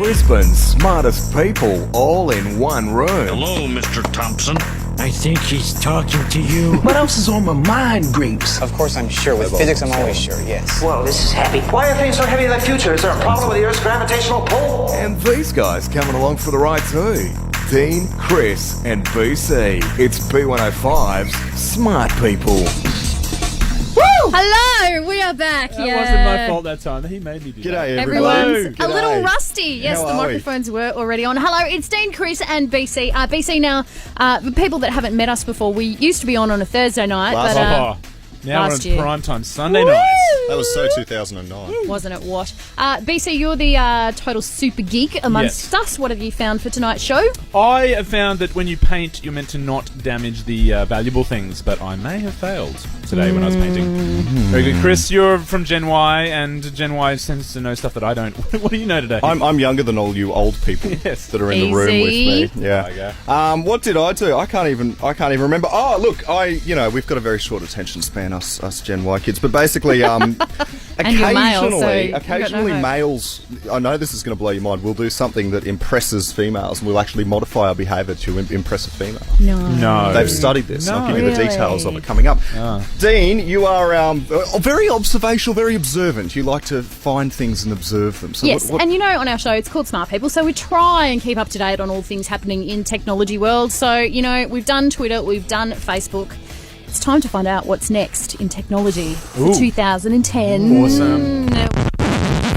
Brisbane's smartest people all in one room. Hello, Mr. Thompson. I think he's talking to you. What else is on my mind, Grapes? Of course I'm sure. With physics, I'm always sure, yes. Whoa, this is heavy. Why are things so heavy in the future? Is there a problem with the Earth's gravitational pull? And these guys coming along for the ride too. Dean, Chris, and BC. It's B105's Smart People. Hello, we are back. That wasn't my fault that time. He made me do that. G'day, everybody. Everyone's a little rusty. Yes, How the are we? microphones were already on. Hello, it's Dean, Chris, and BC. BC now, the people that haven't met us before, we used to be on a Thursday night. Now last we're on year. prime time Sunday nights. That was so 2009. Wasn't it what? BC, you're the total super geek amongst us. What have you found for tonight's show? I have found that when you paint, you're meant to not damage the valuable things, but I may have failed today when I was painting. Very good. Chris, you're from Gen Y, and Gen Y tends to know stuff that I don't. What do you know today? I'm younger than all you old people Yes. that are in the room with me. Yeah. What did I do? I can't even remember. Oh, look, we've got a very short attention span, us Gen Y kids. But basically, occasionally males. I know this is going to blow your mind. We'll do something that impresses females, and we'll actually modify our behaviour to impress a female. No. They've studied this. No. I'll give you the details of it coming up. Dean, you are very observational, very observant. You like to find things and observe them. So Yes, and on our show, it's called Smart People, so we try and keep up to date on all things happening in technology world. So, we've done Twitter, we've done Facebook. It's time to find out what's next in technology for 2010. Awesome.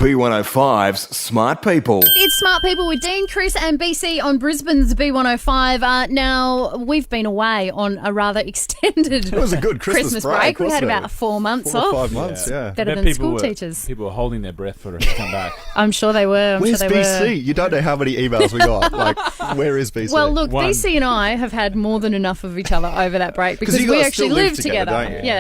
B105's Smart People. It's Smart People with Dean, Chris, and BC on Brisbane's B105. Now, we've been away on a rather extended It was a good Christmas break. We had wasn't it? about 4 months 4 or off. 5 months, yeah. Better Bet than school teachers. People were holding their breath for it to come back. I'm sure they were. Where's BC? You don't know how many emails we got. Where is BC? Well, look, One. BC and I have had more than enough of each other over that break because you we guys actually still live live together, together. don't you?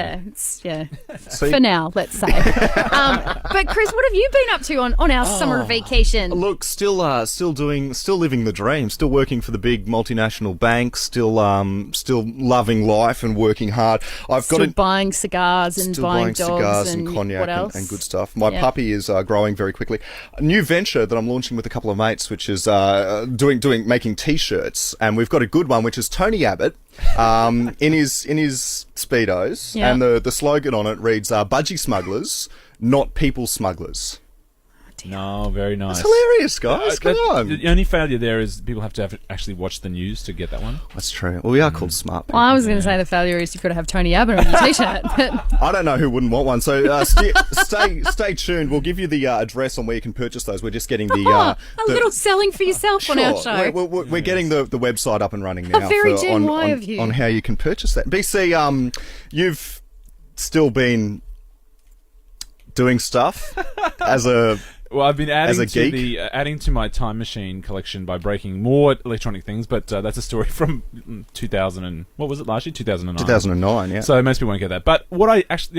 Yeah, See? for now, let's say. But Chris, what have you been up to on our summer vacation? Look, still living the dream. Still working for the big multinational bank. Still loving life and working hard. Still buying cigars and buying dogs cigars and what cognac else? and good stuff. My puppy is growing very quickly. A new venture that I'm launching with a couple of mates, which is making T-shirts, and we've got a good one, which is Tony Abbott in his speedos, and the slogan on it reads "Budgie smugglers, not people smugglers." No, very nice. It's hilarious, guys. Come on. The only failure there is people have to actually watch the news to get that one. That's true. Well, we are called smart people. Well, I was going to say the failure is you've got to have Tony Abbott on your T-shirt, but I don't know who wouldn't want one. So stay tuned. We'll give you the address on where you can purchase those. We're just getting the a little selling for yourself on our show. We're getting the website up and running now. Very Gen Y of you. On how you can purchase that. BC, you've still been doing stuff as a. Well, I've been As a adding to geek? adding to my time machine collection by breaking more electronic things, but that's a story from 2000 and what was it last year? 2009. 2009, yeah. So most people won't get that. But the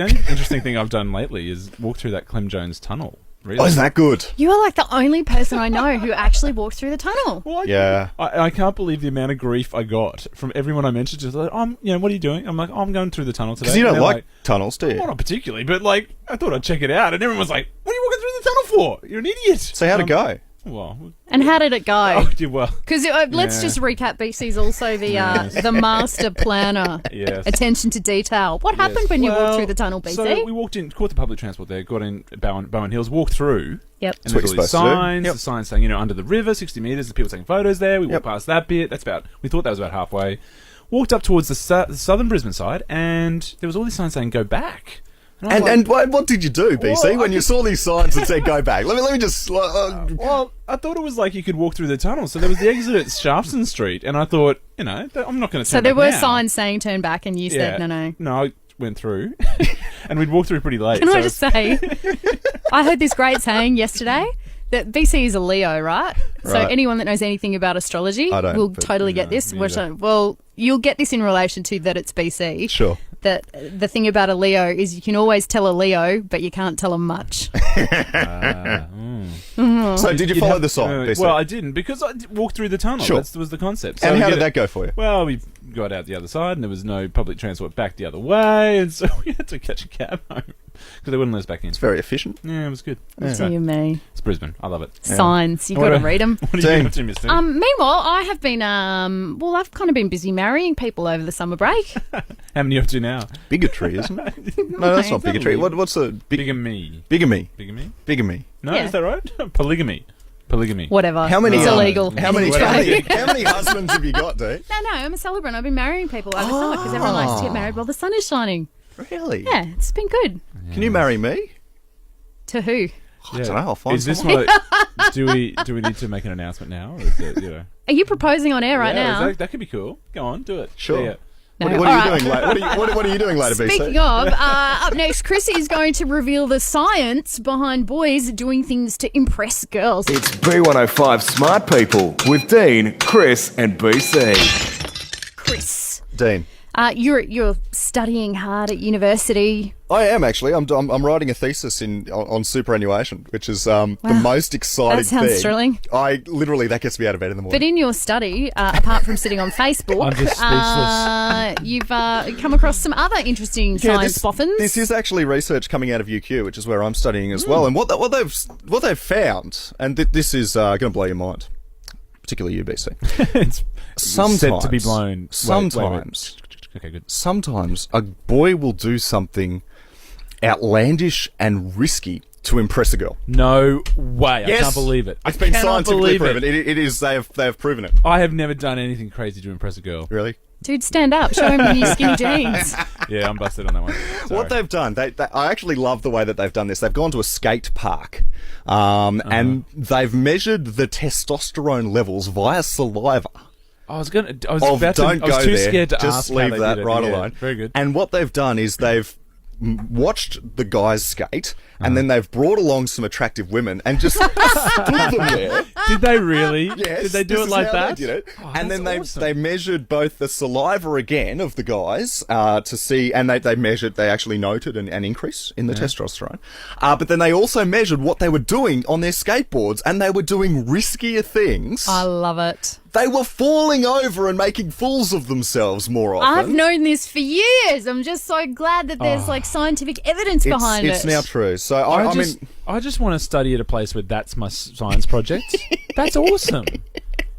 only interesting thing I've done lately is walk through that Clem Jones tunnel. Really. Oh, isn't that good? you are like the only person I know who actually walked through the tunnel. Well, Yeah. I can't believe the amount of grief I got from everyone I mentioned. Just like, what are you doing? I'm like, I'm going through the tunnel today. Because you don't And they're like tunnels, do you? well, not particularly, but I thought I'd check it out. And everyone was like, what are you walking through the tunnel for? You're an idiot. So how'd it go? Well, And how did it go? oh, did well. Because let's just recap. BC's also the master planner. Yes. Attention to detail. What happened when you walked through the tunnel, BC? So we walked in, caught the public transport there, got in Bowen Hills, walked through. Yep. And That's what there's all you're these supposed to do. signs, Yep. the signs saying, under the river, 60 metres, the people taking photos there. We walked past that bit. We thought that was about halfway. Walked up towards the southern Brisbane side, and there was all these signs saying, go back. I was And what did you do, BC, Well, when you saw these signs that said go back? Let me just. well, I thought it was like you could walk through the tunnel. So there was the exit at Sharpston Street, and I thought, I'm not going to turn So there back were now. signs saying turn back, and you said no. No, I went through, and we'd walked through pretty late. Can so I just say, I heard this great saying yesterday that BC is a Leo, right? So Right. anyone that knows anything about astrology I don't, will but, totally get this. Well, you'll get this in relation to that it's BC. Sure. That the thing about a Leo is you can always tell a Leo, but you can't tell them much. So did you follow the song, BC? Well, I didn't because I walked through the tunnel. Sure. That was the concept. So and we how get did that go for you? Well, we got out the other side, and there was no public transport back the other way, and so we had to catch a cab home. Because they wouldn't let us back in. It's very efficient. Yeah, it was good. Dear me. It's Brisbane. I love it. Signs. You've What got to a- read them. What are you up to, Mister? Meanwhile, I have been, I've kind of been busy marrying people over the summer break. How many are you up to now? Bigotry, isn't it? No, that's not bigotry. What's a Bigamy. bigamy? Bigamy? Bigamy. No, Yeah. is that right? Polygamy. Whatever. How many? It's illegal. How many Anyway. husbands have you got, Dave? No, I'm a celebrant. I've been marrying people over summer because everyone likes to get married while the sun is shining. Really? Yeah, it's been good. Can you marry me? To who? I don't know. I'll find Is this someone. what? Do we need to make an announcement now? Or is it, you know? Are you proposing on air right Yeah, now? that could be cool. Go on, do it. Sure. Yeah. No. What are you All right. doing later? What are you doing later, BC? Speaking of, up next, Chris is going to reveal the science behind boys doing things to impress girls. It's B105 Smart People with Dean, Chris, and BC. Chris, Dean. you're studying hard at university. I am actually. I'm writing a thesis on superannuation, which is the most exciting That sounds thing. thrilling. That gets me out of bed in the morning. But in your study, apart from sitting on Facebook, I'm just speechless. you've come across some other interesting science boffins. This is actually research coming out of UQ, which is where I'm studying as well. And what they've found, and this is going to blow your mind, particularly you, BC. It's Sometimes set to be blown. Sometimes. Okay, good. Sometimes a boy will do something outlandish and risky to impress a girl. No way. Yes. I can't believe it. It's been I cannot scientifically believe proven. it. It is. They have proven it. I have never done anything crazy to impress a girl. Really? Dude, stand up. Show him your skinny jeans. Yeah, I'm busted on that one. Sorry. What they've done, I actually love the way that they've done this. They've gone to a skate park, and they've measured the testosterone levels via saliva. I was too There. scared to Just ask. how leave they that did it. right Yeah, alone. Very good. And what they've done is they've watched the guys skate, and then they've brought along some attractive women and just stood them there. Did they really? Yes, Did they do this it is like how that? They did it. Oh, and then that's awesome. they measured both the saliva again of the guys to see, and they actually noted an increase in the testosterone. But then they also measured what they were doing on their skateboards, and they were doing riskier things. I love it. They were falling over and making fools of themselves more often. I've known this for years. I'm just so glad that there's scientific evidence behind it's it. now true. So I mean, I just want to study at a place where that's my science project. That's awesome.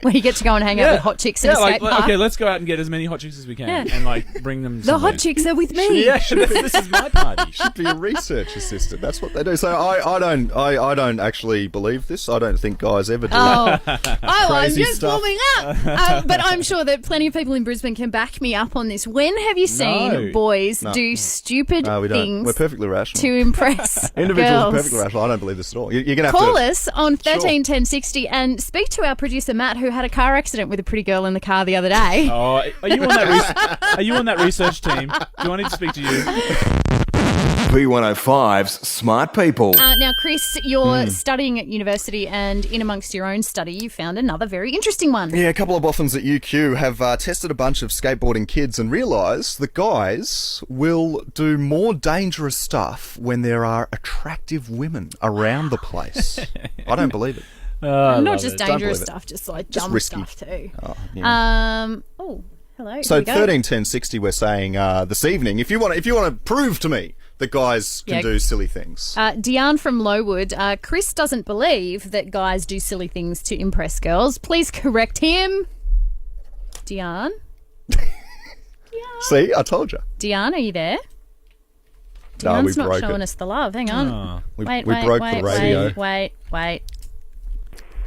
Where you get to go and hang out with hot chicks in a skate park. okay, let's go out and get as many hot chicks as we can, Yeah. and bring them. The somewhere. hot chicks are with me. Yeah, this is my party. should be a research assistant. That's what they do. So I don't actually believe this. I don't think guys ever do. I'm Crazy just stuff. warming up. But I'm sure that plenty of people in Brisbane can back me up on this. When have you seen No. boys do stupid No, we don't. things We're perfectly rational. to impress Individuals are girls? perfectly rational. I don't believe this at all. You're going to have Call to us on 13 10 60 and speak to our producer Matt, who had a car accident with a pretty girl in the car the other day. Oh, are you on that? Are you on that research team? Do I need to speak to you? B105's Smart People. Now, Chris, you're studying at university, and in amongst your own study, you found another very interesting one. Yeah, a couple of boffins at UQ have tested a bunch of skateboarding kids and realised that guys will do more dangerous stuff when there are attractive women around the place. I don't believe it. Not just Don't dangerous believe it. stuff, just like Just dumb risky. stuff too. Yeah. Hello. So here we go. 13 10 60, we're saying this evening, if you want to prove to me that guys can Yeah. do silly things. Deanne from Lowood. Chris doesn't believe that guys do silly things to impress girls. Please correct him. Deanne? See, I told you. Deanne, are you there? No, we Deanne's not broke showing it. us the love. Hang on. Oh. We Wait, broke the radio. Wait.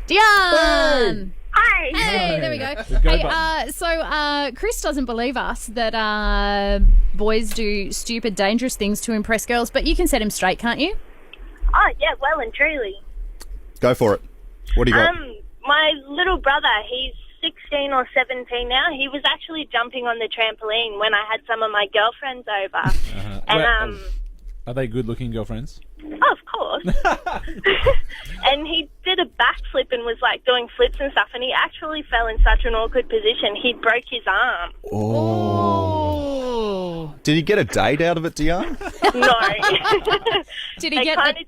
Deanne! Hi. Hey, there we go. go Hey, button. so Chris doesn't believe us that boys do stupid, dangerous things to impress girls, but you can set him straight, can't you? Oh, yeah, well and truly. Go for it. What do you got? My little brother, he's 16 or 17 now. He was actually jumping on the trampoline when I had some of my girlfriends over. And, Are they good-looking girlfriends? oh, of course. And he did a backflip and was, like, doing flips and stuff, and he actually fell in such an awkward position. He broke his arm. Oh. Did you get a date out of it, Dion? No. Did he They get kind the... of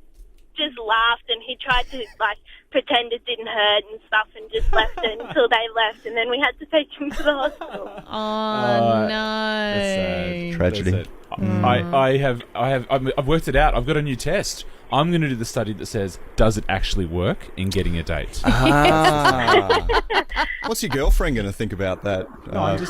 just laughed, and he tried to, like, pretend it didn't hurt and stuff and just left it until they left, and then we had to take him to the hospital. Oh, no. That's sad. Tragedy. That's sad. I've worked it out. I've got a new test. I'm going to do the study that says, does it actually work in getting a date? What's your girlfriend going to think about that?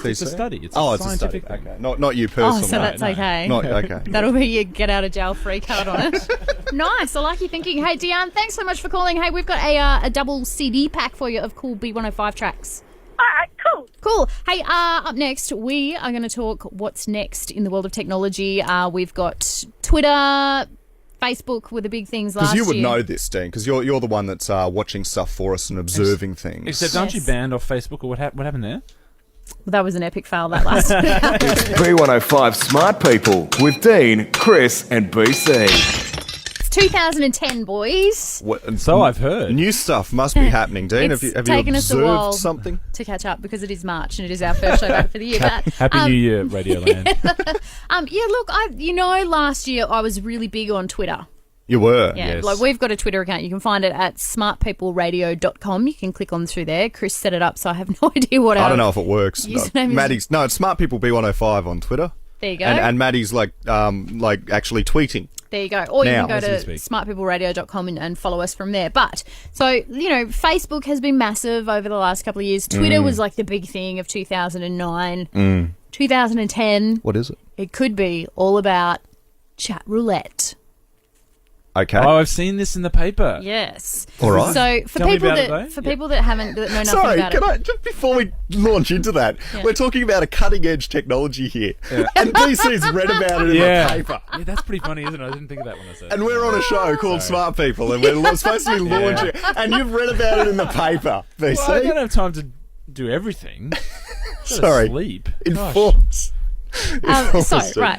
It's a study. It's a scientific study. thing. Okay. Not you personally. Oh, so that's okay. Not okay. That'll be your get out of jail free card on it. Nice. I like your thinking. Hey, Deanne, thanks so much for calling. Hey, we've got a double CD pack for you of cool B105 tracks. All right, cool. Cool. Hey, up next, we are going to talk what's next in the world of technology. We've got Twitter, Facebook were the big things last year. Because you would know this, Dean, because you're the one that's watching stuff for us and observing things. Except, aren't you banned off Facebook, or what happened there? Well, that was an epic fail, that last one. B105 Smart People with Dean, Chris, and BC. It's 2010, boys. So I've heard. New stuff must be happening, Dean. It's have you taken us a observed while something? to catch up because it is March and it is our first show back for the year. But, Happy New Year, Radioland. look, last year I was really big on Twitter. You were. Yeah, Yes. like we've got a Twitter account. You can find it at smartpeopleradio.com. You can click on through there. Chris set it up, so I have no idea what I don't know if it works. Username is- Maddie's it's Smart People B105 on Twitter. There you go. And Maddie's like actually tweeting. There you go. Or you Now, can go as we to speak. smartpeopleradio.com and follow us from there. But, so, Facebook has been massive over the last couple of years. Twitter was like the big thing of 2009. 2010, What is it? it could be all about chat roulette. Okay. Oh, I've seen this in the paper. Yes. All right. So for Tell me people about it, that though. for people that know nothing Sorry, about can it. I just before we launch into that, Yeah. we're talking about a cutting edge technology here, and BC's read about it in the paper. Yeah, that's pretty funny, isn't it? I didn't think of that when I said it. And we're on a show called Smart People, and we're supposed to be launching, and you've read about it in the paper, BC. Well, I don't have time to do everything. Sorry. Sleep. Informs.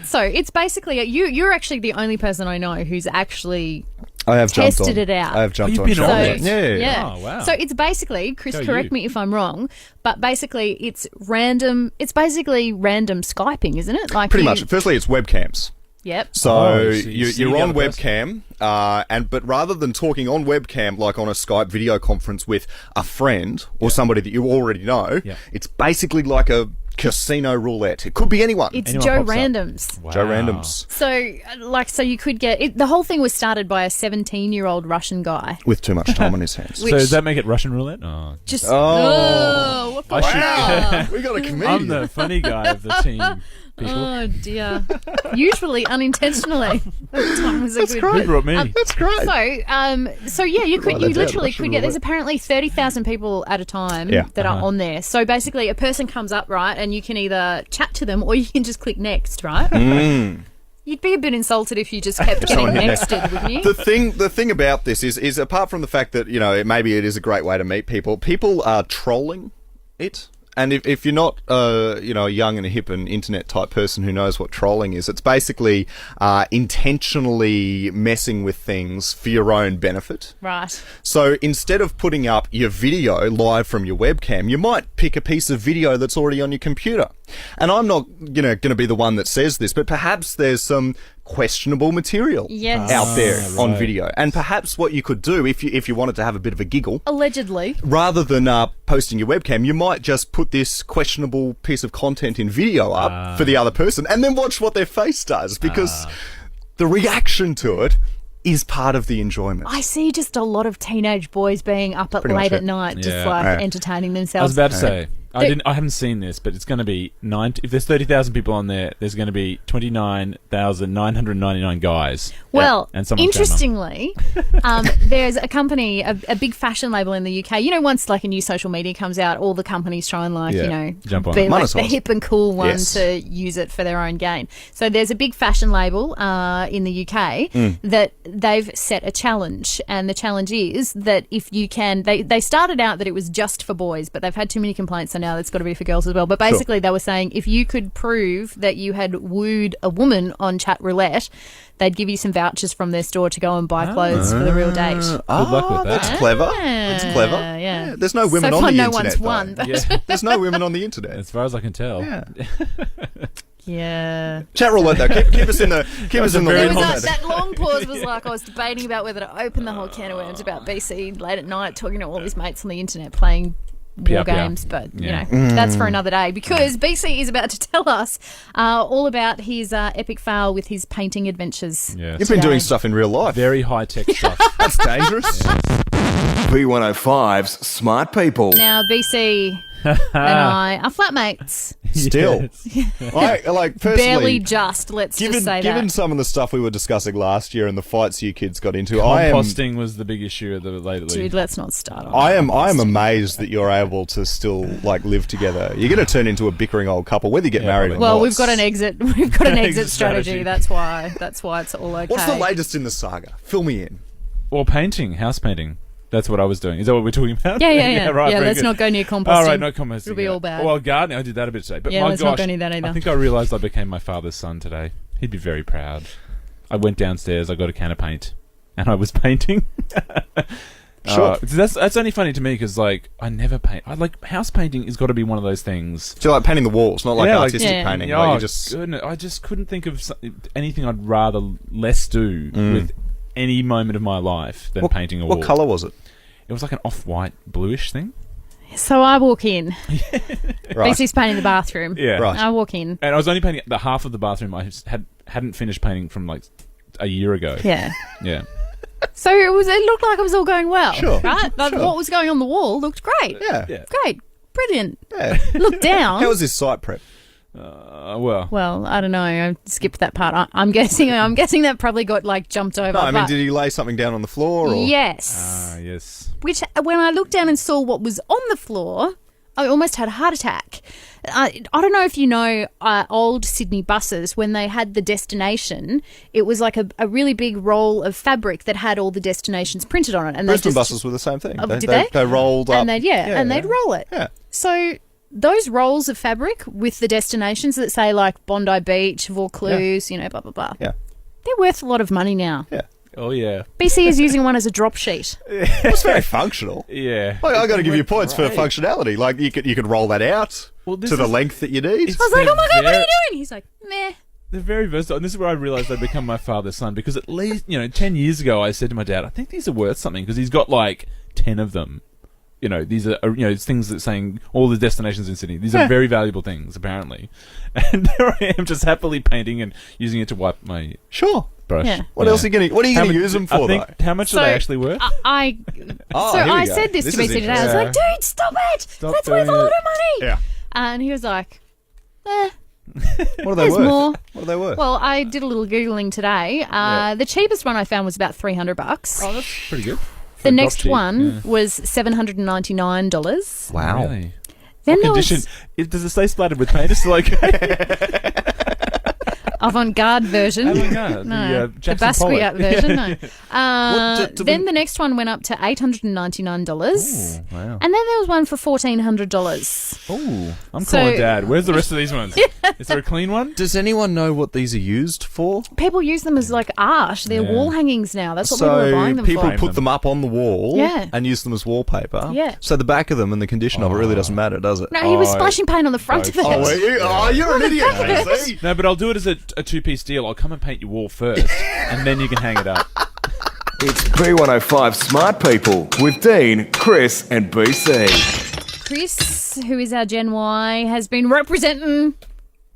So it's basically you're actually the only person I know who's actually I have tested it out. I have jumped you've on. been shows. on it? Yeah. Oh, wow. So it's basically, Chris, Go correct you. me if I'm wrong, but basically it's random. It's basically random Skyping, isn't it? Like Pretty much. Firstly, it's webcams. Yep. So Oh, so you see you're the on other person. webcam, but rather than talking on webcam like on a Skype video conference with a friend or somebody that you already know, Yeah. it's basically like a casino roulette. It could be anyone. It's Anyone Joe pops up. Randoms. Wow. Joe Randoms So you could get it. The whole thing was started by a 17-year-old Russian guy. with too much time on his hands. So Which- does that make it Russian roulette? Oh. Just Oh. what the I should- We got a I'm comedian. the funny guy of the team. People. Oh dear. Usually unintentionally. Time was a good. Who brought me? That's great. So yeah, you Write that down, literally Russian could get. There's roulette. apparently 30,000 people at a time Yeah. that are on there. So basically, a person comes up, right, and you can either chat to them or you can just click next, right? You'd be a bit insulted if you just kept getting Someone hit nexted, wouldn't you? The thing about this is apart from the fact that maybe it is a great way to meet people are trolling it. And if you're not, a young and hip and internet type person who knows what trolling is, it's basically intentionally messing with things for your own benefit. Right. So instead of putting up your video live from your webcam, you might pick a piece of video that's already on your computer. And I'm not, going to be the one that says this, but perhaps there's some questionable material Yes. out there on right. video. And perhaps what you could do if you wanted to have a bit of a giggle, Allegedly. rather than posting your webcam, you might just put this questionable piece of content in video up for the other person and then watch what their face does, because the reaction to it is part of the enjoyment. I see just a lot of teenage boys being up at Pretty much late it. at night, just Yeah. like Yeah. entertaining I was themselves. about to say. I haven't seen this, but it's going to be if there's 30,000 people on there, there's going to be 29,999 guys. Well, and someone's interestingly, there's a company, a big fashion label in the UK. Once like a new social media comes out, all the companies try and Jump on be it. like the Monetize. hip and cool one Yes. to use it for their own gain. So there's a big fashion label in the UK that they've set a challenge, and the challenge is that if you can, they started out that it was just for boys, but they've had too many complaints, so now it's got to be for girls as well. But basically, they were saying if you could prove that you had wooed a woman on chat roulette, they'd give you some vouchers from their store to go and buy clothes for the real date. Good luck with that. That's clever. That's clever. Yeah. There's no women So on far, the no internet. one's though. won, but- Yeah. There's no women on the internet. As far as I can tell. Yeah. Yeah. Chat roulette though. Keep us in the a loop very There on was that. that long pause was like I was debating about whether to open the whole can of worms about BC late at night talking to all his mates on the internet playing war games, but you know that's for another day. Because BC is about to tell us all about his epic fail with his painting adventures. Yes. You've been doing stuff in real life. Very high tech stuff. That's dangerous. B105's Smart People. Now BC and I are flatmates. Still, I like personally. Barely just. Let's just say given that. some of the stuff we were discussing last year and the fights you kids got into, Composting was the big issue of the lately. Dude, let's not start on. I am amazed that you're able to still like live together. You're going to turn into a bickering old couple, whether you get married or not. Well, we've got an exit. We've got an exit strategy. strategy. That's why it's all okay. What's the latest in the saga? Fill me in. Or painting, house painting. That's what I was doing. Is that what we're talking about? Yeah. Right, very let's good. not go near composting. All right, not composting. It'll be all bad. Well, gardening, I did that a bit today. But Yeah, my let's gosh, not go near that either. I think I realised I became my father's son today. He'd be very proud. I went downstairs, I got a can of paint, and I was painting. Sure. That's only funny to me because, like, I never paint. House painting has got to be one of those things. So you like painting the walls, not like Yeah, artistic Yeah. painting. Oh, Like you just goodness. I just couldn't think of anything I'd rather less do with any moment of my life than painting a wall. What colour was it? It was like an off-white, bluish thing. So I walk in. Right. BC's painting the bathroom. Yeah. Right. I walk in. And I was only painting the half of the bathroom I hadn't finished painting from like a year ago. Yeah. Yeah. So it looked like it was all going well. Sure. Right? Like Sure. what was going on the wall looked great. Yeah. Yeah. Great. Brilliant. Yeah. Look down. How was this site prep? Well, I don't know. I skipped that part. I'm guessing that probably got like jumped over. No, I mean, but- did he lay something down on the floor? Or? Yes. Yes. Which, when I looked down and saw what was on the floor, I almost had a heart attack. I don't know if you know old Sydney buses, when they had the destination, it was like a really big roll of fabric that had all the destinations printed on it. And Brisbane buses were the same thing. Oh, did they? They rolled up. And they'd roll it. Yeah. So those rolls of fabric with the destinations that say like Bondi Beach, Vaucluse, blah, blah, blah. Yeah. They're worth a lot of money now. Yeah. Oh, yeah. BC is using one as a drop sheet. It's very functional. Yeah. Like, I got to give you points for functionality. Like you could roll that out Well, this to the is- length that you need. I was like, oh my God, what are you doing? He's like, meh. They're very versatile. And this is where I realised I'd become my father's son because at least, 10 years ago I said to my dad, I think these are worth something because he's got like 10 of them. These are, things that saying all the destinations in Sydney. These are very valuable things, apparently. And there I am just happily painting and using it to wipe my Sure. brush. Yeah. What else are you going to use them for, though? How much are they actually worth? I here we I go. said this This to is BC today. I was interesting. like, dude, stop it. Stop That's worth a doing lot it. of money. Yeah. And he was like, eh. What are they There's worth? more. What are they worth? Well, I did a little Googling today. The cheapest one I found was about $300. Oh, that's pretty good. The next one was $799. Wow. Really? Then there Condition. was Does it stay splattered with paint? It's like avant-garde version. Avant-garde, No, the, the Jackson Basquiat Pollock. version. No. do Then we- the next one went up to $899. Wow. And then there was one for $1,400. Oh, I'm So- calling Dad. Where's the rest of these ones? Is there a clean one? Does anyone know what these are used for? People use them as like art. They're Yeah. wall hangings now. That's what people are buying them people for. put them up on the wall Yeah. and use them as wallpaper. Yeah. So the back of them and the condition of it really doesn't matter, does it? No, he was Oh, splashing paint on the front of it. Oh, were you? Oh, you're an idiot, Casey. No, but I'll do it as a two-piece deal. I'll come and paint your wall first, and then you can hang it up. It's B105 Smart People with Dean, Chris, and BC. Chris, who is our Gen Y, has been representing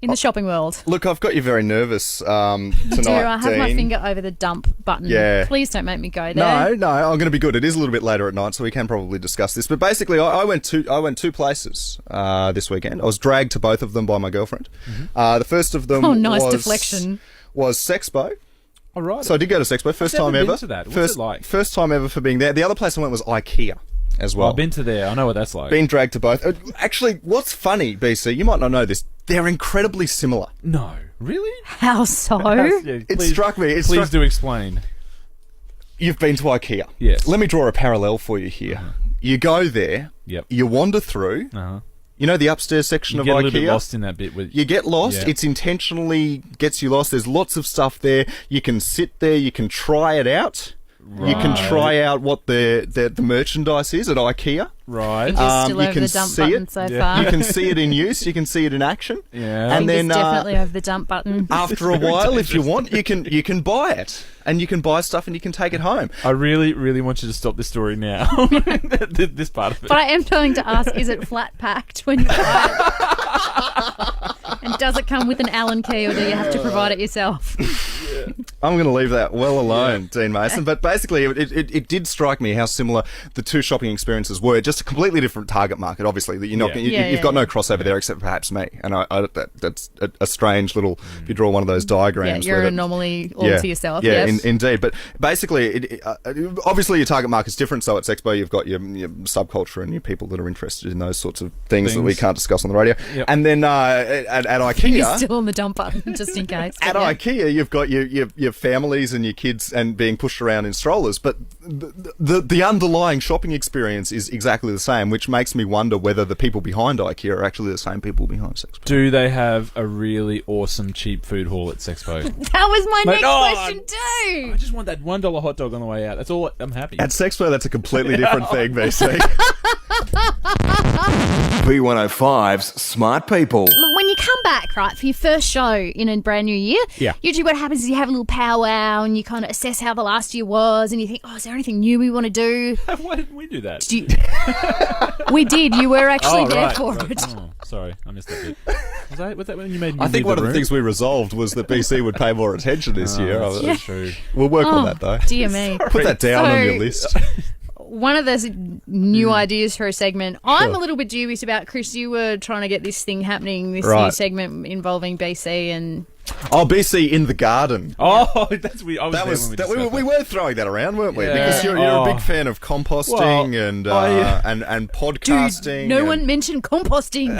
in the shopping world. Look, I've got you very nervous tonight, Do I have my Dean. finger over the dump button? Yeah. Please don't make me go there. No, I'm going to be good. It is a little bit later at night, so we can probably discuss this. But basically, I went two places this weekend. I was dragged to both of them by my girlfriend. The first of them Oh, nice deflection. was Sexpo. All right. So I did go to Sexpo, first never time been ever. to that. What's First, it like? First time ever for being there. The other place I went was IKEA as well. I've been to there. I know what that's like. Been dragged to both. Actually, what's funny, BC, you might not know this, they're incredibly similar. No, really? How so? It struck me. Please do explain. You've been to IKEA. Yes. Let me draw a parallel for you here. You go there. Yep. You wander through. Uh-huh. You know the upstairs section You of get a IKEA? little bit lost in that bit. You get lost. Yeah. It's intentionally gets you lost. There's lots of stuff there. You can sit there. You can try it out. You can try out what the merchandise is at IKEA. Right. Just still you over can the dump see button it. so far. You can see it in use. You can see it in action. Yeah. And then Just definitely over the dump button. after a while, if you want, you can buy it, and you can buy stuff and you can take it home. I really, really want you to stop this story now. This part of it. But I am trying to ask, is it flat packed when you buy it? And does it come with an Allen key, or do you have to provide it yourself? I'm going to leave that well alone, Dean Mason. But basically, it did strike me how similar the two shopping experiences were. Just a completely different target market, obviously. That you're not, you've got no crossover there except perhaps me. And that's a strange little. If you draw one of those diagrams, You're an anomaly all to yourself. Yeah, yes. indeed. But basically, obviously, your target market's different. So at Sexpo, you've got your subculture and your people that are interested in those sorts of things that we can't discuss on the radio. Yep. And then at IKEA, You're still on the dump button, just in case. at IKEA, you've got your families and your kids and being pushed around in strollers, but the underlying shopping experience is exactly the same, which makes me wonder whether the people behind IKEA are actually the same people behind Sexpo. Do they have a really awesome cheap food hall at Sexpo? That was my next question too. I just want that $1 hot dog on the way out. That's all. I'm happy. At Sexpo, that's a completely different thing, BC. B105's Smart People. When you come back, right, for your first show in a brand new year, usually what happens is you have a little powwow and you kind of assess how the last year was and you think, is there anything new we want to do? Why didn't we do that? We did. You were actually there for it. Oh, sorry, I missed that bit. Was that when you made me I think leave one of the room? things we resolved was that BC would pay more attention this year. That's true. We'll work on that, though. Dear me. Put that down on your list. One of the new ideas for a segment. I'm a little bit dubious about, Chris. You were trying to get this thing happening, this new segment involving BC and... Oh, BC in the garden. Oh, that's weird. I was there when we were throwing that around, weren't we? Yeah. Because you're a big fan of composting and podcasting. Dude, no one mentioned composting.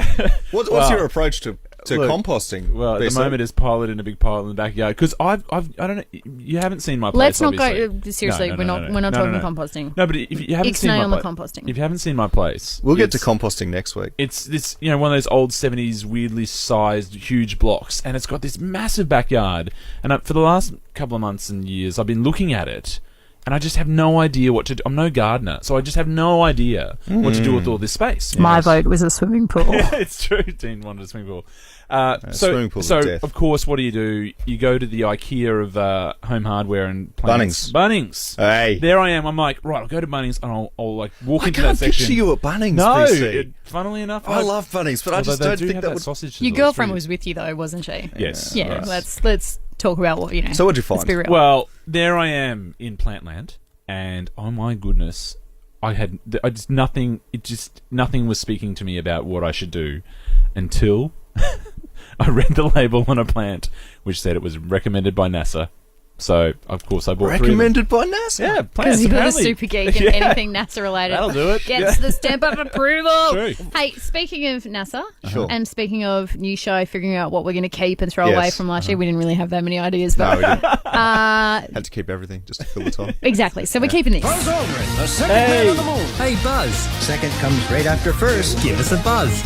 What's your approach to composting? Well, at the moment is pilot in a big pile in the backyard because I don't know. You haven't seen my place. Let's not obviously. go seriously. No, we're not talking composting. No, but if you haven't seen my on the place, composting. if you haven't seen my place, We'll get to composting next week. It's this, one of those old 70s weirdly sized huge blocks, and it's got this massive backyard. And for the last couple of months and years, I've been looking at it. And I just have no idea what to do. I'm no gardener, so I just have no idea what to do with all this space. My vote was a swimming pool. It's true. Dean wanted a swimming pool. Swimming pool of death. Of course, what do? You go to the IKEA of home hardware and plants. Bunnings. Hey. There I am. I'm like, right, I'll go to Bunnings and I'll like walk into I that can't picture section. you at Bunnings, No, BC. Funnily enough, I love Bunnings, but I just don't think that would... sausage. Your girlfriend was with you though, wasn't she? Yes. Yeah. Yes. Let's talk about what So what'd you find? Let's be real. Well, there I am in Plantland, and oh my goodness, nothing was speaking to me about what I should do until I read the label on a plant which said it was recommended by NASA. So, of course, I bought Recommended by NASA? Yeah, Because plants, you're a apparently. super geek and anything NASA related That'll do it. gets the stamp of approval. True. Hey, speaking of NASA, Sure. and speaking of new show, figuring out what we're going to keep and throw Yes. away from last year, we didn't really have that many ideas, No, but we didn't. Had to keep everything just to fill the time. exactly. So we're keeping this. Buzz Aldrin, the second man on the moon. Hey, Buzz. Second comes right after first. Give us a buzz.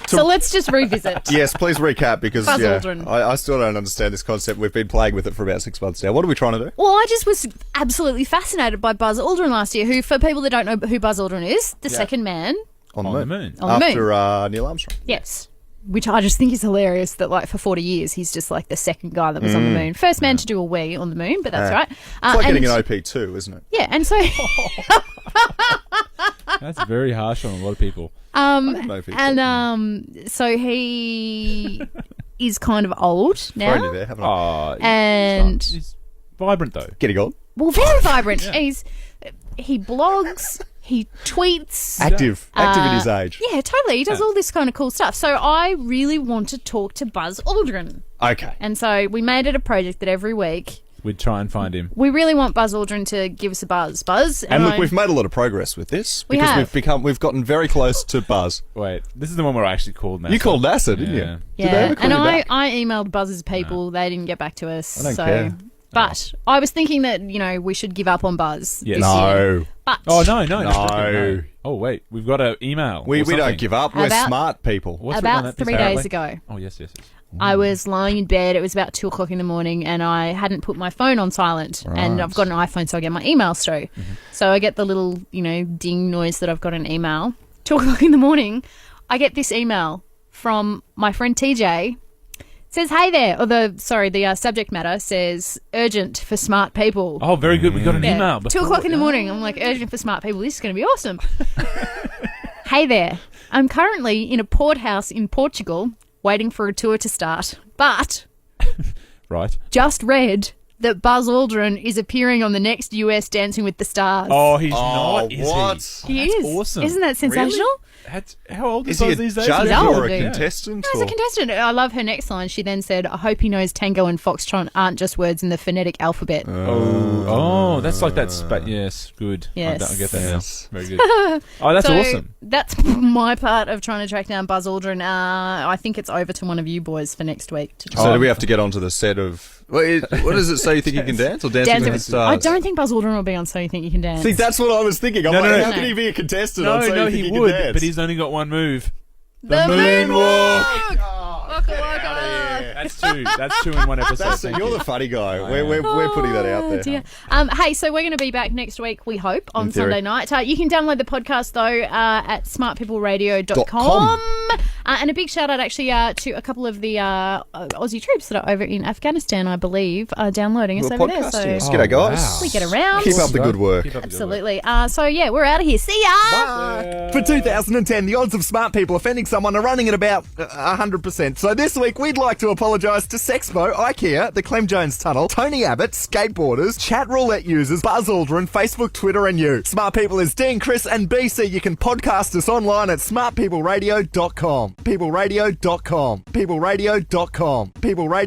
So let's just revisit. Yes, please recap because Buzz Aldrin. I still don't understand this concept. We've been playing with it for about 6 months now. What are we trying to do? Well, I just was absolutely fascinated by Buzz Aldrin last year, who, for people that don't know who Buzz Aldrin is, the second man. On the moon. On the moon. After Neil Armstrong. Yes. Which I just think is hilarious that, like, for 40 years, he's just, like, the second guy that was on the moon. First man to do a wee on the moon, but that's right. It's like getting an OP2, isn't it? Yeah, and so... That's very harsh on a lot of people. So he is kind of old now. Thrown you there, haven't I? And... He's vibrant, though. Getting old. Well, very vibrant. He blogs... He tweets. Active in his age. Yeah, totally. He does all this kind of cool stuff. So I really want to talk to Buzz Aldrin. Okay. And so we made it a project that every week We'd try and find him. we really want Buzz Aldrin to give us a buzz. And look, we've made a lot of progress with this We because have. we've gotten very close to Buzz. Wait, this is the one where I actually called NASA. You called NASA, didn't Yeah. you? Yeah, Did they ever call and you back? I emailed Buzz's people. They didn't get back to us. I don't care. But I was thinking that, we should give up on Buzz Yes. this year. No. But Oh, no. No. Oh, wait. We've got an email. We or something. don't give up. We're About- smart people. What's written on about that piece 3 of days paper? ago, Oh, yes. I was lying in bed. It was about 2 o'clock in the morning, and I hadn't put my phone on silent. And I've got an iPhone, so I get my emails through. So I get the little, ding noise that I've got an email. 2 o'clock in the morning, I get this email from my friend TJ. It says, "Hey there," or the subject matter says, "Urgent for smart people." Oh, very good. We got an email. 2 o'clock in the morning. I'm like, "Urgent for smart people. This is going to be awesome." "Hey there. I'm currently in a port house in Portugal waiting for a tour to start. But Right. just read that Buzz Aldrin is appearing on the next US Dancing with the Stars." Oh, he's not, is what? He That's is. awesome. Isn't that sensational? How old is Is he Buzz a these days? judge He's old, or a dude. contestant? As a contestant, I love her next line. She then said, "I hope he knows Tango and Foxtrot aren't just words in the phonetic alphabet." Oh, that's like that. Yes, good. Yes. I get that Yes. now. Very good. Oh, that's So awesome. that's my part of trying to track down Buzz Aldrin. I think it's over to one of you boys for next week to try. So do we have to get onto the set of... What does it say? You think you can dance or Dancing with the Stars? I don't think Buzz Aldrin will be on So You Think You Can Dance. See, that's what I was thinking. I'm No, like, no, how no. can he be a contestant No, on So You Think he You Can would, Dance? but he's only got one move. The moonwalk! Waka Get waka. outta here. That's two in one episode. Thank You're you. the funny guy. We're putting that out there. Dear. Hey, so we're going to be back next week, we hope, on In theory. Sunday night. You can download the podcast, though, at smartpeopleradio.com. .com. And a big shout-out, actually, to a couple of the Aussie troops that are over in Afghanistan, I believe, are downloading us We're over there. podcasting. So G'day, guys. wow. we get around. Keep up the good work. Keep up the good work. Absolutely. So, yeah, we're out of here. See ya! For 2010, the odds of smart people offending someone are running at about 100%. So this week, we'd like to apologise to Sexpo, IKEA, the Clem Jones Tunnel, Tony Abbott, skateboarders, chat roulette users, Buzz Aldrin, Facebook, Twitter, and you. Smart People is Dean, Chris, and BC. You can podcast us online at smartpeopleradio.com. Peopleradio.com. Peopleradio.com. People Radio.